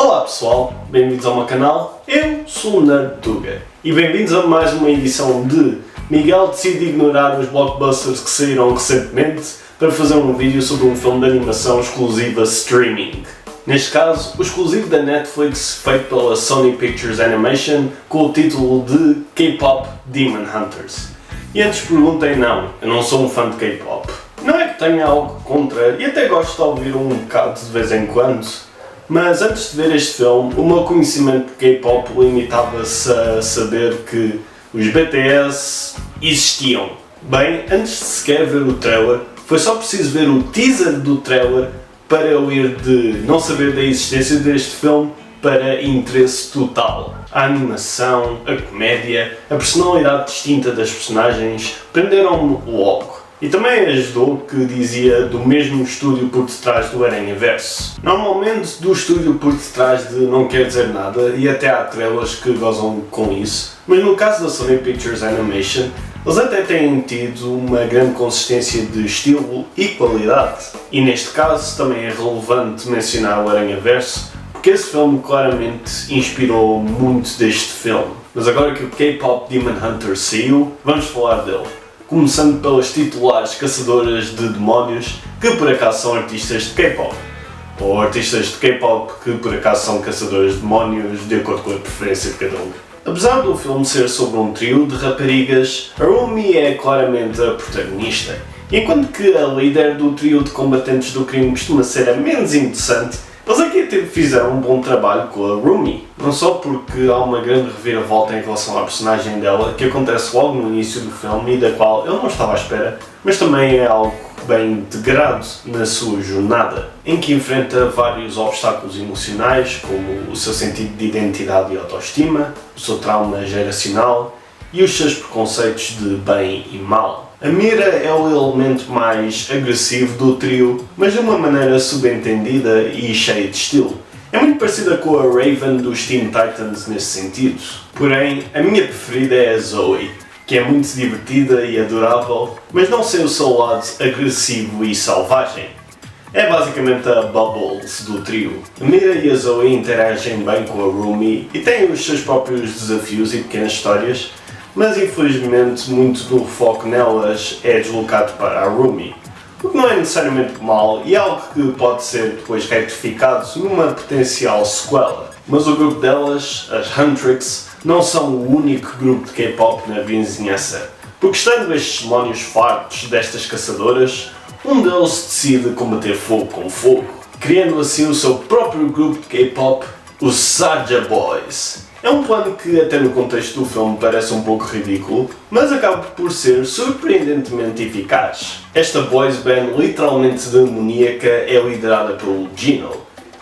Olá pessoal, bem-vindos ao meu canal, eu sou o Nerd Tuga e bem-vindos a mais uma edição de Miguel decide ignorar os blockbusters que saíram recentemente para fazer um vídeo sobre um filme de animação exclusiva streaming. Neste caso, o exclusivo da Netflix feito pela Sony Pictures Animation com o título de K-Pop Demon Hunters. E antes perguntem, não, eu não sou um fã de K-Pop. Não é que tenha algo contra, e até gosto de ouvir um bocado de vez em quando, mas antes de ver este filme, o meu conhecimento de K-Pop limitava-se a saber que os BTS existiam. Bem, antes de sequer ver o trailer, foi só preciso ver o teaser do trailer para eu ir de não saber da existência deste filme para interesse total. A animação, a comédia, a personalidade distinta das personagens prenderam-me logo. E também ajudou que dizia do mesmo estúdio por detrás do Aranhaverso. Normalmente do estúdio por detrás de não quer dizer nada e até há trailers que gozam com isso, mas no caso da Sony Pictures Animation, eles até têm tido uma grande consistência de estilo e qualidade. E neste caso também é relevante mencionar o Aranhaverso, porque esse filme claramente inspirou muito deste filme. Mas agora que o K-Pop Demon Hunter saiu, vamos falar dele. Começando pelas titulares caçadoras de demónios, que por acaso são artistas de K-Pop. Ou artistas de K-Pop que por acaso são caçadoras de demónios, de acordo com a preferência de cada um. Apesar do filme ser sobre um trio de raparigas, a Rumi é claramente a protagonista. E enquanto que a líder do trio de combatentes do crime costuma ser a menos interessante, eles aqui até fizeram um bom trabalho com a Rumi. Não só porque há uma grande reviravolta em relação à personagem dela, que acontece logo no início do filme e da qual eu não estava à espera, mas também é algo bem integrado na sua jornada, em que enfrenta vários obstáculos emocionais, como o seu sentido de identidade e autoestima, o seu trauma geracional e os seus preconceitos de bem e mal. A Mira é o elemento mais agressivo do trio, mas de uma maneira subentendida e cheia de estilo. É muito parecida com a Raven dos Teen Titans nesse sentido. Porém, a minha preferida é a Zoe, que é muito divertida e adorável, mas não sem o seu lado agressivo e selvagem. É basicamente a Bubbles do trio. A Mira e a Zoe interagem bem com a Rumi e têm os seus próprios desafios e pequenas histórias, mas infelizmente muito do foco nelas é deslocado para a Rumi, o que não é necessariamente mau e é algo que pode ser depois retificado numa potencial sequela. Mas o grupo delas, as Huntrix, não são o único grupo de K-pop na vizinhança, porque estando estes demónios fartos destas caçadoras, um deles decide combater fogo com fogo, criando assim o seu próprio grupo de K-pop, os Saja Boys. É um plano que até no contexto do filme parece um pouco ridículo, mas acaba por ser surpreendentemente eficaz. Esta boys band literalmente demoníaca é liderada pelo Gino,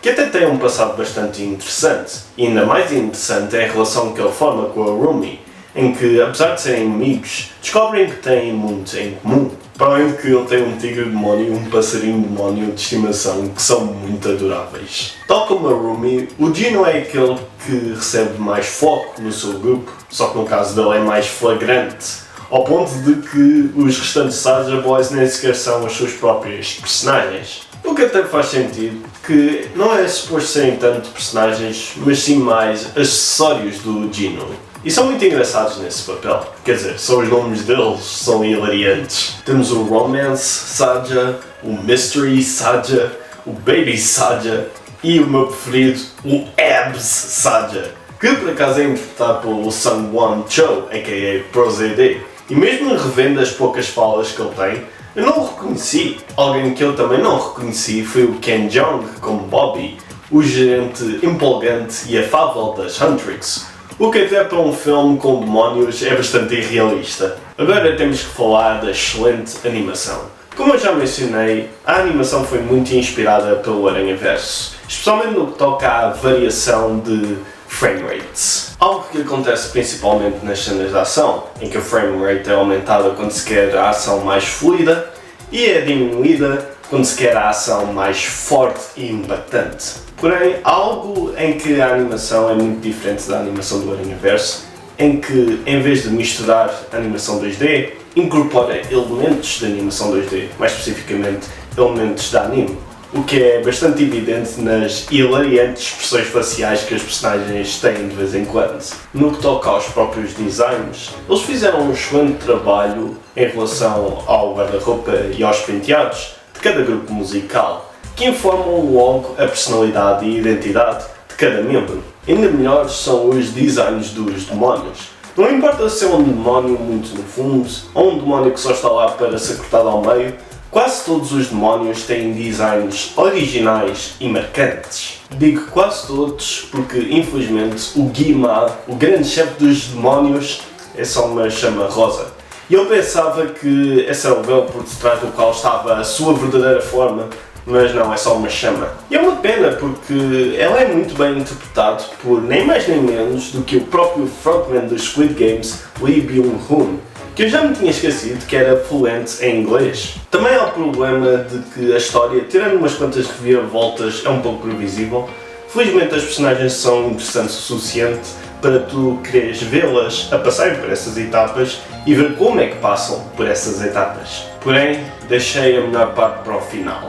que até tem um passado bastante interessante, e ainda mais interessante é a relação que ele forma com a Rumi, em que, apesar de serem inimigos, descobrem que têm muito em comum. Para além de que ele tem um tigre demónio e um passarinho demónio de estimação que são muito adoráveis. Tal como a Rumi, o Gino é aquele que recebe mais foco no seu grupo, só que no caso dele é mais flagrante, ao ponto de que os restantes Saja Boys nem sequer são as suas próprias personagens. O que até faz sentido, que não é suposto serem tanto personagens, mas sim mais acessórios do Gino. E são muito engraçados nesse papel, quer dizer, são os nomes deles, são hilariantes. Temos o Romance Saja, o Mystery Saja, o Baby Saja e o meu preferido, o Abs Saja, que por acaso é interpretado pelo Sungwon Cho, a.k.a. ProZD. E mesmo revendo as poucas falas que ele tem, eu não o reconheci. Alguém que eu também não reconheci foi o Ken Jeong como Bobby, o gerente empolgante e afável das Huntrix. O que até para um filme com demónios é bastante irrealista. Agora temos que falar da excelente animação. Como eu já mencionei, a animação foi muito inspirada pelo Aranhaverso, especialmente no que toca à variação de frame rates. Algo que acontece principalmente nas cenas de ação, em que a frame rate é aumentada quando se quer a ação mais fluida e é diminuída quando se quer a ação mais forte e impactante. Porém, há algo em que a animação é muito diferente da animação do Aranhaverso, em que, em vez de misturar a animação 2D, incorpora elementos de animação 2D, mais especificamente elementos de anime. o que é bastante evidente nas hilariantes expressões faciais que os personagens têm de vez em quando. No que toca aos próprios designs, eles fizeram um excelente trabalho em relação ao guarda-roupa e aos penteados de cada grupo musical, que informam logo a personalidade e identidade de cada membro. Ainda melhores são os designs dos demónios. Não importa se é um demónio muito no fundo ou um demónio que só está lá para ser cortado ao meio, quase todos os demónios têm designs originais e marcantes. Digo quase todos porque, infelizmente, o Guimá, o grande chefe dos demónios, é só uma chama rosa. E eu pensava que esse era o véu por detrás do qual estava a sua verdadeira forma, mas não, é só uma chama. E é uma pena porque ela é muito bem interpretado por nem mais nem menos do que o próprio frontman dos Squid Games, Lee Byung-hun, que eu já me tinha esquecido que era fluente em inglês. Também há o problema de que a história, tirando umas quantas reviravoltas, é um pouco previsível. Felizmente as personagens são interessantes o suficiente para tu quereres vê-las a passarem por essas etapas e ver como é que passam por essas etapas. Porém, deixei a melhor parte para o final,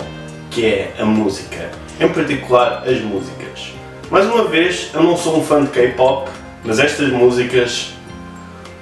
que é a música, em particular as músicas. Mais uma vez, eu não sou um fã de K-pop, mas estas músicas,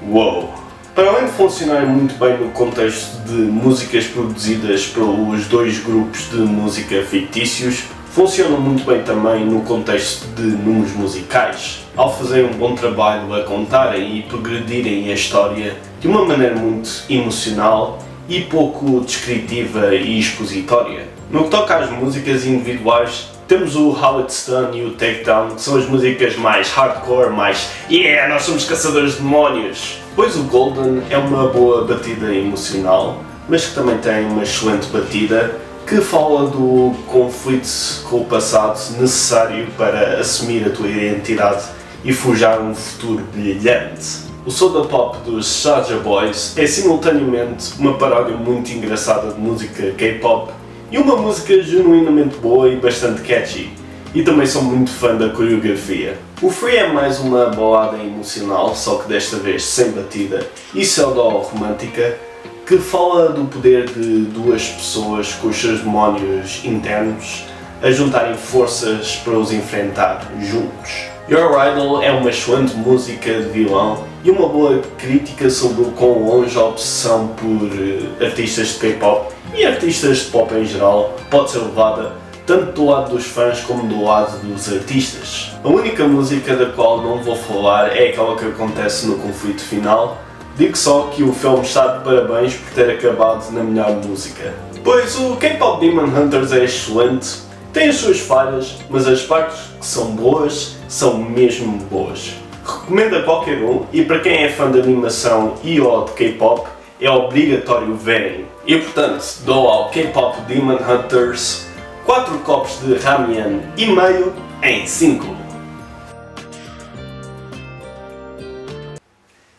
uou! Para além de funcionarem muito bem no contexto de músicas produzidas pelos dois grupos de música fictícios, funcionam muito bem também no contexto de números musicais, ao fazerem um bom trabalho a contarem e progredirem a história de uma maneira muito emocional e pouco descritiva e expositória. No que toca às músicas individuais, temos o How It's Done e o Takedown, que são as músicas mais hardcore, mais yeah, nós somos caçadores de demónios. Pois o Golden é uma boa batida emocional, mas que também tem uma excelente batida que fala do conflito com o passado necessário para assumir a tua identidade e forjar um futuro brilhante. O Soda Pop dos Soulja Boys é simultaneamente uma paródia muito engraçada de música K-pop e uma música genuinamente boa e bastante catchy, e também sou muito fã da coreografia. O Free é mais uma balada emocional, só que desta vez sem batida, e pseudo-romântica, que fala do poder de duas pessoas com os seus demónios internos a juntarem forças para os enfrentar juntos. Your Idol é uma excelente música de vilão e uma boa crítica sobre o quão longe a obsessão por artistas de K-pop e artistas de pop em geral pode ser levada tanto do lado dos fãs como do lado dos artistas. A única música da qual não vou falar é aquela que acontece no conflito final. Digo só que o filme está de parabéns por ter acabado na melhor música. Pois o K-Pop Demon Hunters é excelente, tem as suas falhas, mas as partes que são boas, são mesmo boas. Recomendo a qualquer um e para quem é fã de animação e ou de K-Pop, é obrigatório verem. E portanto, dou ao K-Pop Demon Hunters 4 copos de ramen e meio em 5.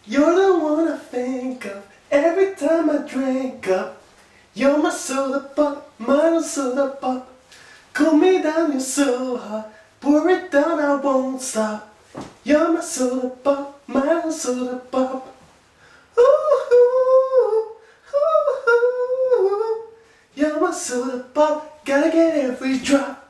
You're the one I think of every time I drink up. You're my soda pop, my soda pop. Cool me down, you're so hot. Pour it down, I won't stop. You're my soda pop, my soda pop. Ooh, ooh, ooh, ooh. You're my soda pop, gotta get every drop.